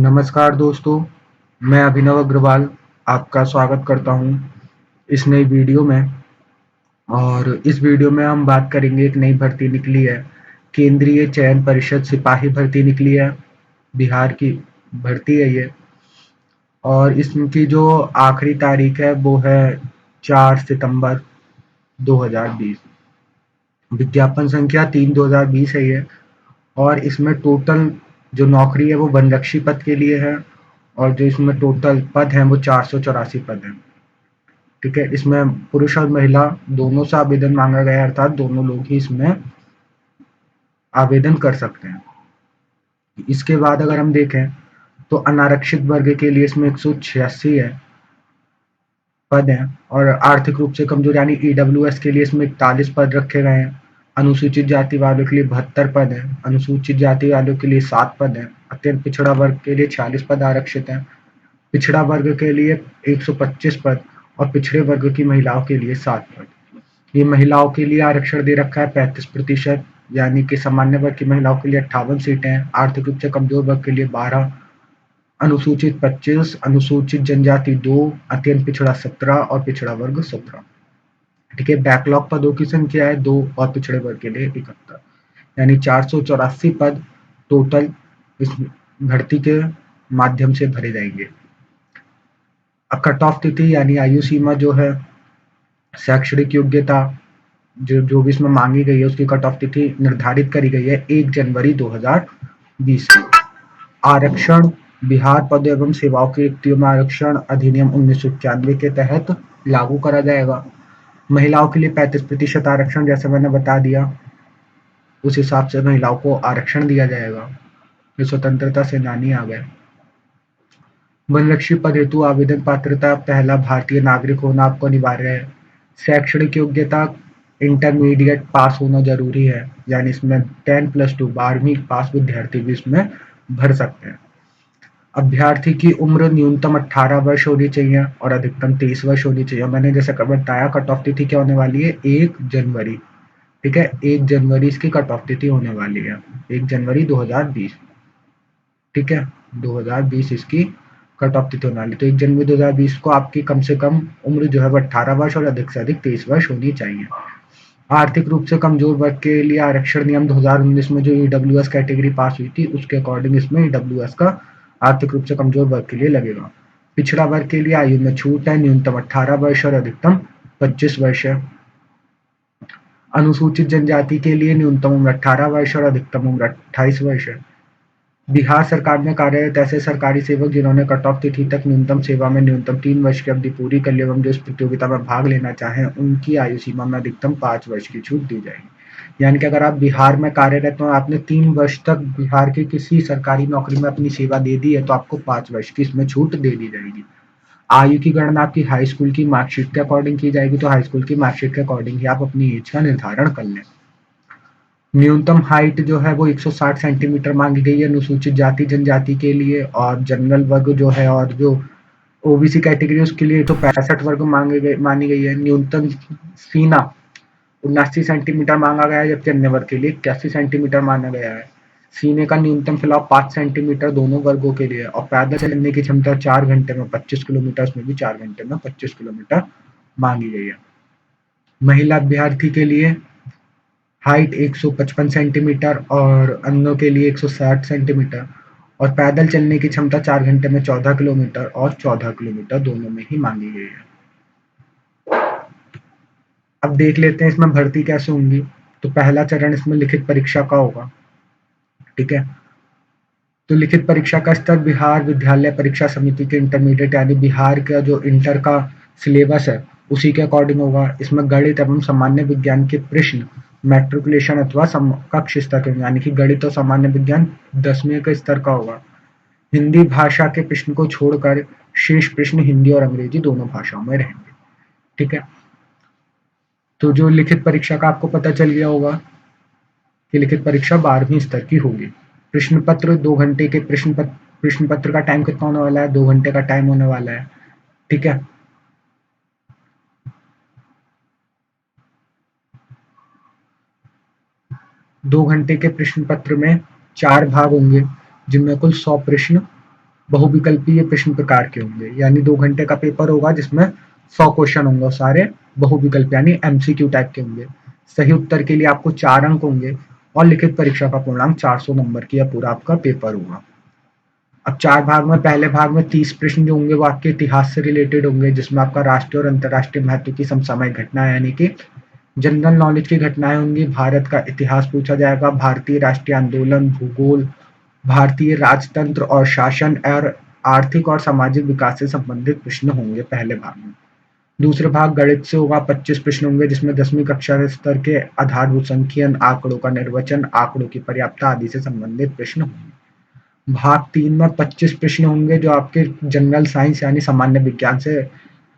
नमस्कार दोस्तों, मैं अभिनव अग्रवाल आपका स्वागत करता हूँ इस नई वीडियो में। और इस वीडियो में हम बात करेंगे, एक नई भर्ती निकली है, केंद्रीय चयन परिषद सिपाही भर्ती निकली है, बिहार की भर्ती है ये। और इसकी जो आखिरी तारीख है वो है 4 सितंबर 2020। विज्ञापन संख्या 3/2020 है ये। और इसमें टोटल जो नौकरी है वो वनरक्षी पद के लिए है, और जो इसमें टोटल पद हैं वो 484 पद हैं। ठीक है, इसमें पुरुष और महिला दोनों से आवेदन मांगा गया है, अर्थात दोनों लोग ही इसमें आवेदन कर सकते हैं। इसके बाद अगर हम देखें तो अनारक्षित वर्ग के लिए इसमें 186 है पद हैं, और आर्थिक रूप से कमजोर यानी ईडब्ल्यूएस के लिए इसमें 41 पद रखे गए हैं। अनुसूचित जाति वालों के लिए 72 पद हैं, अनुसूचित जाति वालों के लिए 7 पद हैं, अत्यंत पिछड़ा वर्ग के लिए 46 पद आरक्षित हैं, पिछड़ा वर्ग के लिए 125 पद, और पिछड़े वर्ग की महिलाओं के लिए 7 पद। ये महिलाओं के लिए आरक्षण दे रखा है 35%, यानी कि सामान्य वर्ग की महिलाओं के लिए 58 सीटें हैं, आर्थिक रूप से कमजोर वर्ग के लिए 12, अनुसूचित 25, अनुसूचित जनजाति 2, अत्यंत पिछड़ा 17 और पिछड़ा वर्ग 17। ठीक है, बैकलॉग पदों की संख्या है 2, और पिछड़े वर्ग के लिए 71, यानी 484 पद टोटल इस भर्ती के माध्यम से भरे जाएंगे। कट ऑफ तिथि यानी आयु सीमा जो है, शैक्षणिक योग्यता जो जो भी इसमें मांगी गई है उसकी कट ऑफ तिथि निर्धारित करी गई है 1 जनवरी 2020 की। आरक्षण बिहार पद एवं सेवाओं की रिक्तियों में आरक्षण अधिनियम 1991 के तहत लागू करा जाएगा। महिलाओं के लिए 35% आरक्षण, जैसे मैंने बता दिया, उस हिसाब से महिलाओं को आरक्षण दिया जाएगा। ये स्वतंत्रता सेनानी आ गए। वनरक्षी पद हेतु आवेदन पात्रता: पहला, भारतीय नागरिक होना आपको अनिवार्य है। शैक्षणिक योग्यता इंटरमीडिएट पास होना जरूरी है, यानी इसमें 10+2 12वीं पास विद्यार्थी भी इसमें भर सकते हैं। अभ्यर्थी की उम्र न्यूनतम 18 वर्ष होनी चाहिए और अधिकतम 23 वर्ष होनी चाहिए। मैंने जैसे बताया, कट ऑफ तिथि क्या होने वाली है, 1 जनवरी। ठीक है, 1 जनवरी इसकी कट ऑफ तिथि होने वाली है, 1 जनवरी 2020। ठीक है, 2020 इसकी कट ऑफ तिथि होने वाली, तो 1 जनवरी 2020 को आपकी कम से कम उम्र जो है वो 18 वर्ष और अधिक से अधिक 23 वर्ष होनी चाहिए। आर्थिक रूप से कमजोर वर्ग के लिए आरक्षण नियम 2019 में जो ईडब्ल्यूएस कैटेगरी पास हुई थी उसके अकॉर्डिंग इसमें ईडब्ल्यूएस का आर्थिक रूप से कमजोर वर्ग के लिए लगेगा। पिछड़ा वर्ग के लिए आयु में छूट है, न्यूनतम 18 वर्ष और अधिकतम 25 वर्ष है। अनुसूचित जनजाति के लिए न्यूनतम उम्र 18 वर्ष और अधिकतम उम्र 28 वर्ष है। बिहार सरकार में कार्यरत ऐसे सरकारी सेवक जिन्होंने कट ऑफ तिथि तक न्यूनतम सेवा में न्यूनतम 3 वर्ष की अवधि पूरी कर ली एवं जो इस प्रतियोगिता में भाग लेना चाहें, उनकी आयु सीमा में अधिकतम 5 वर्ष की छूट दी जाएगी। यानी कि अगर आप बिहार में कार्यरत हो, आपने 3 वर्ष तक बिहार की किसी सरकारी नौकरी में अपनी सेवा दे दी है, तो आपको 5 वर्ष की इसमें छूट दे दी जाएगी। आयु की गणना आपकी हाई स्कूल की मार्कशीट के अकॉर्डिंग की जाएगी, तो हाई स्कूल की मार्कशीट के अकॉर्डिंग ही आप अपनी एज का निर्धारण कर लें। न्यूनतम हाइट जो है वो 160 सेंटीमीटर मांगी गई है अनुसूचित जाति जनजाति के लिए, और जनरल वर्ग जो है और जो ओबीसी कैटेगरी उसके लिए 165 वर्ग मानी गई है। न्यूनतम सीना 79 सेंटीमीटर मांगा गया है, जबकि अन्य वर्ग के लिए 81 सेंटीमीटर माना गया है। सीने का न्यूनतम फैलाव 5 सेंटीमीटर दोनों वर्गों के लिए, और पैदल चलने की क्षमता 4 घंटे में 25 किलोमीटर, उसमें भी 4 घंटे में 25 किलोमीटर मांगी गई है। महिला अभ्यर्थी के लिए हाइट 155 सेंटीमीटर और अन्यों के लिए 160 सेंटीमीटर, और पैदल चलने की क्षमता 4 घंटे में 14 किलोमीटर और 14 किलोमीटर दोनों में ही मांगी गई है। अब देख लेते हैं इसमें भर्ती कैसे होंगी। तो पहला चरण इसमें लिखित परीक्षा का होगा। ठीक है, तो लिखित परीक्षा का स्तर बिहार विद्यालय परीक्षा समिति के इंटरमीडिएट यानी बिहार का जो इंटर का सिलेबस है उसी के अकॉर्डिंग होगा। इसमें गणित एवं सामान्य विज्ञान के प्रश्न मैट्रिकुलेशन अथवा समकक्ष स्तर के, यानी कि गणित और सामान्य विज्ञान 10वीं के स्तर का होगा। हिंदी भाषा के प्रश्न को छोड़कर शेष प्रश्न हिंदी और अंग्रेजी दोनों भाषाओं में रहेंगे। ठीक है, तो जो लिखित परीक्षा का आपको पता चल गया होगा कि लिखित परीक्षा 12वीं स्तर की होगी। प्रश्न पत्र 2 घंटे के प्रश्न पत्र का टाइम कितना होने वाला है, 2 घंटे का टाइम होने वाला है। ठीक है, 2 घंटे के प्रश्न पत्र में 4 भाग होंगे, जिनमें कुल 100 प्रश्न बहुविकल्पीय प्रश्न प्रकार के होंगे, यानी 2 घंटे का पेपर होगा जिसमें 100 क्वेश्चन होंगे और सारे बहुविकल्प यानी एमसीक्यू टाइप के होंगे। सही उत्तर के लिए आपको 4 अंक होंगे और लिखित परीक्षा का पूर्णांक 400 नंबर की यह पूरा आपका पेपर होगा। अब 4 भाग में, पहले भाग में 30 प्रश्न जो होंगे वो आपके इतिहास से रिलेटेड होंगे, जिसमें आपका राष्ट्रीय और अंतर्राष्ट्रीय महत्व की समसामयिक घटनाएं यानी कि जनरल नॉलेज की घटनाएं होंगी। भारत का इतिहास पूछा जाएगा, भारतीय राष्ट्रीय आंदोलन, भूगोल, भारतीय राजतंत्र और शासन और आर्थिक और सामाजिक विकास से संबंधित प्रश्न होंगे पहले भाग में। दूसरे भाग गणित से होगा, 25 प्रश्न होंगे जिसमें 10वीं कक्षा स्तर के आधारभूत संख्यन, आंकड़ों का निर्वचन, आंकड़ों की पर्याप्तता आदि से संबंधित प्रश्न होंगे। भाग 3 में 25 प्रश्न होंगे जो आपके जनरल साइंस यानी सामान्य विज्ञान से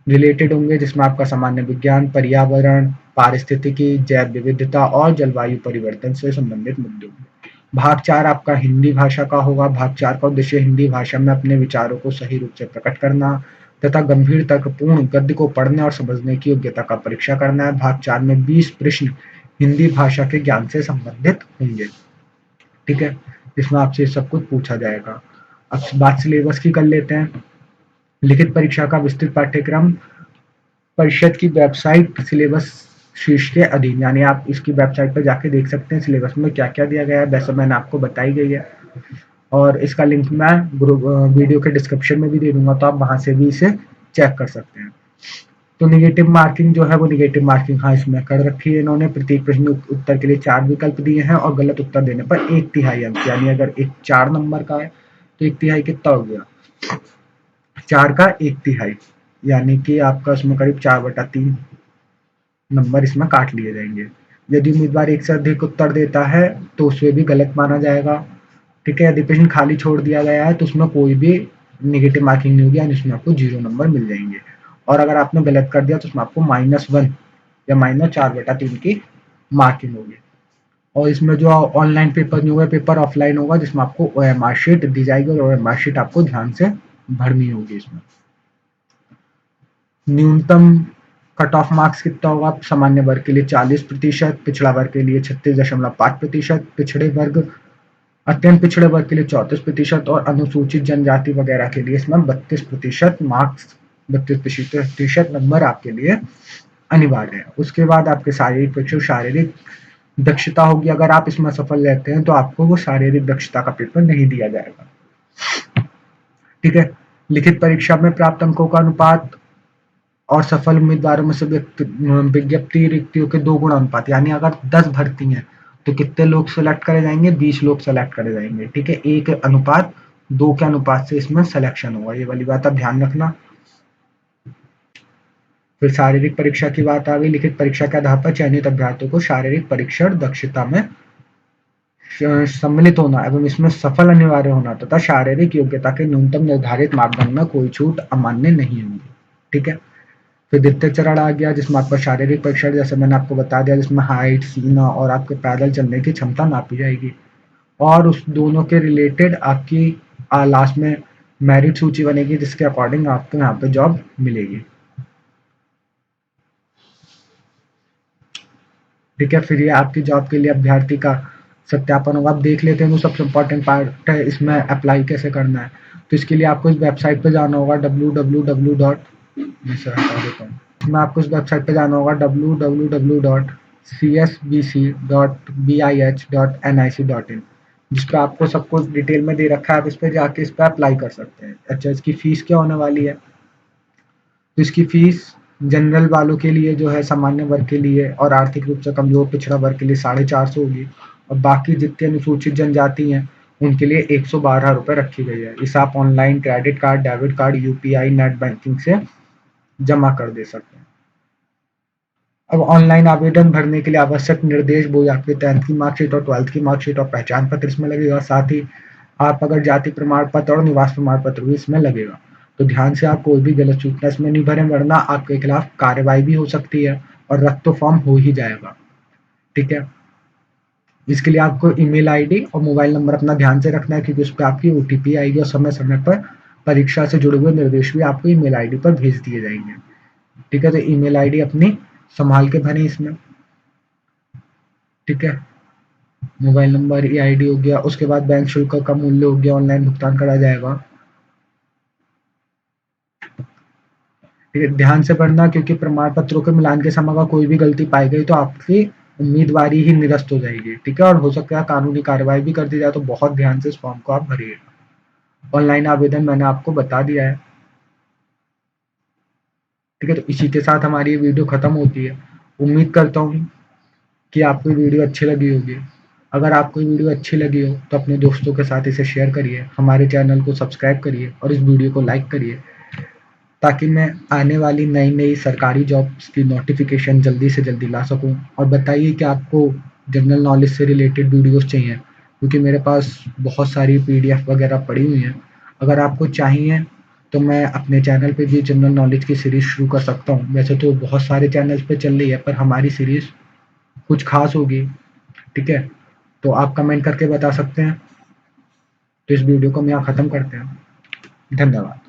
रिलेटेड होंगे, जिसमें आपका सामान्य विज्ञान, पर्यावरण, पारिस्थितिकी, जैव विविधता और जलवायु परिवर्तन से संबंधित मुद्दे होंगे। भाग 4 आपका हिंदी भाषा का होगा। भाग 4 का उद्देश्य हिंदी भाषा में अपने विचारों को सही रूप से प्रकट करना तथा गंभीर तर्कपूर्ण गद्य को पढ़ने और समझने की योग्यता का परीक्षा करना है। भाग 4 में 20 प्रश्न हिंदी भाषा के ज्ञान से संबंधित होंगे। ठीक है, इसमें आपसे सब कुछ पूछा जाएगा। अब बात सिलेबस की कर लेते हैं। लिखित परीक्षा का विस्तृत पाठ्यक्रम परिषद की वेबसाइट सिलेबस शीर्ष के अधीन, यानी आप इसकी वेबसाइट पर जाके देख सकते हैं सिलेबस में क्या क्या दिया गया है, वैसे मैंने आपको बताई गई है और इसका लिंक मैं वीडियो के डिस्क्रिप्शन में भी दे दूंगा, तो आप वहां से भी इसे चेक कर सकते हैं। तो निगेटिव मार्किंग जो है वो निगेटिव मार्किंग हाँ इसमें कर रखी है इन्होंने। प्रत्येक प्रश्न उत्तर के लिए 4 विकल्प दिए हैं और गलत उत्तर देने पर 1/3 अंक, यानी अगर एक 4 नंबर का है तो 1/3 कितना हो गया, 4 का 1/3, यानी कि आपका उसमें करीब 4/3 नंबर इसमें काट लिए जाएंगे। यदि उम्मीदवार एक से अधिक उत्तर देता है तो उसे भी गलत माना जाएगा। ठीक है, यदि प्रश्न खाली छोड़ दिया गया है तो उसमें कोई भी नेगेटिव मार्किंग नहीं होगी, यानी उसमें आपको 0 नंबर मिल जाएंगे। और अगर आपने गलत कर दिया तो उसमें आपको -1 या -4/3 की मार्किंग होगी। और इसमें जो ऑनलाइन पेपर नहीं होगा, पेपर ऑफलाइन होगा जिसमें आपको ओएमआर शीट दी जाएगी और ओएमआर शीट आपको ध्यान से भरनी होगी। इसमें न्यूनतम कट ऑफ मार्क्स कितना होगा, सामान्य वर्ग के लिए 40%, पिछड़ा वर्ग के लिए 36.5%, पिछड़े वर्ग अत्यंत पिछड़े वर्ग के लिए 34% और अनुसूचित जनजाति वगैरह के लिए इसमें 32% मार्क्स, 32% नंबर आपके लिए अनिवार्य है। उसके बाद आपके शारीरिक परीक्षा, शारीरिक दक्षता होगी। अगर आप इसमें सफल रहते हैं तो आपको वो शारीरिक दक्षता का पेपर नहीं दिया जाएगा। ठीक है, लिखित परीक्षा में प्राप्त अंकों का अनुपात और सफल उम्मीदवारों में से विज्ञप्ति रिक्तियों के 2 गुणा अनुपात, यानी अगर 10 भर्ती हैं तो कितने लोग सेलेक्ट करे जाएंगे, 20 लोग सेलेक्ट करे जाएंगे। ठीक है, 1:2 के अनुपात से इसमें सिलेक्शन होगा, ये वाली बात आप ध्यान रखना। फिर शारीरिक परीक्षा की बात आ गई। लिखित परीक्षा के आधार पर चयनित अभ्यर्थियों को शारीरिक परीक्षण दक्षता में सम्मिलित होना एवं इसमें सफल अनिवार्य होना तथा शारीरिक योग्यता के न्यूनतम निर्धारित मापदंड में कोई छूट अमान्य नहीं होगी। ठीक है, फिर द्वितीय चरण आ गया जिसमें आपका शारीरिक परीक्षण, जैसे मैंने आपको बता दिया, जिसमें हाइट, सीना और आपके पैदल चलने की क्षमता नापी जाएगी और उस दोनों के रिलेटेड आपकी लास्ट में मेरिट सूची बनेगी जिसके अकॉर्डिंग आपको यहाँ पे जॉब मिलेगी। ठीक है, फिर ये आपकी जॉब के लिए अभ्यर्थी का सत्यापन होगा। अब देख लेते हैं, वो सबसे इम्पोर्टेंट पार्ट है, इसमें अप्लाई कैसे करना है। तो इसके लिए आपको इस वेबसाइट पे जाना होगा www. मैं इसे हटा देता हूँ। इसमें आपको इस वेबसाइट पे जाना होगा www.csbc.bih.nic.in, जिस पे आपको सब कुछ डिटेल में दे रखा है। आप इस पे जाके इस पे अप्लाई कर सकते हैं। अच्छा, इसकी फीस क्या होने वाली है, तो इसकी फीस जनरल वालों के लिए जो है, सामान्य वर्ग के लिए और आर्थिक रूप से कमजोर पिछड़ा वर्ग के लिए 450 होगी और बाकी जितने अनुसूचित जनजाति हैं उनके लिए 112 रुपये रखी गई है। इसे आप online credit card, debit card, UPI, net banking से जमा कर दे सकते हैं। अब ऑनलाइन आवेदन भरने के लिए आवश्यक निर्देश वो आपके 10th की मार्कशीट और 12th की मार्कशीट और पहचान पत्र इसमें लगेगा। साथ ही आप अगर जाति प्रमाण पत्र और निवास प्रमाण पत्र भी इसमें लगेगा। तो ध्यान से आप कोई भी गलत सूचना इसमें नहीं भरें, वरना आपके खिलाफ कार्रवाई भी हो सकती है और रद्द तो फॉर्म हो ही जाएगा। ठीक है, इसके लिए आपको ईमेल आईडी और मोबाइल नंबर अपना ध्यान से रखना है, क्योंकि उस पर आपकी ओटीपी आएगी और समय समय पर परीक्षा से जुड़े हुए निर्देश भी आपको ईमेल आईडी पर भेज दिए जाएंगे। ठीक है, तो ईमेल आईडी अपनी संभाल के भरें इसमें। ठीक है, मोबाइल नंबर, ई आईडी हो गया। उसके बाद बैंक शुल्क का मूल्य हो गया, ऑनलाइन भुगतान करा जाएगा। ठीक है, ध्यान से पढ़ना क्योंकि प्रमाण पत्रों के मिलान के समय अगर कोई भी गलती पाई गई तो आपकी उम्मीदवारी ही निरस्त हो जाएगी, ठीक है? और हो सकता है कानूनी कार्रवाई भी कर दी जाए, तो बहुत ध्यान से इस फॉर्म को आप भरिएगा। ऑनलाइन आवेदन मैंने आपको बता दिया है, ठीक है? तो इसी के साथ हमारी ये वीडियो खत्म होती है। उम्मीद करता हूँ कि आपको ये वीडियो अच्छी लगी होगी। अगर आपको ये वीडियो अच्छी लगी हो तो अपने दोस्तों के साथ इसे शेयर करिए, हमारे चैनल को सब्सक्राइब करिए और इस वीडियो को लाइक करिए, ताकि मैं आने वाली नई-नई सरकारी जॉब्स की नोटिफ़िकेशन जल्दी से जल्दी ला सकूँ। और बताइए कि आपको जनरल नॉलेज से रिलेटेड वीडियोज़ चाहिए, क्योंकि मेरे पास बहुत सारी पीडीएफ वगैरह पड़ी हुई हैं। अगर आपको चाहिए तो मैं अपने चैनल पे भी जनरल नॉलेज की सीरीज़ शुरू कर सकता हूँ। वैसे तो बहुत सारे चैनल्स पे चल रही है, पर हमारी सीरीज़ कुछ ख़ास होगी, ठीक है? तो आप कमेंट करके बता सकते हैं। तो इस वीडियो को हम यहाँ ख़त्म करते हैं। धन्यवाद।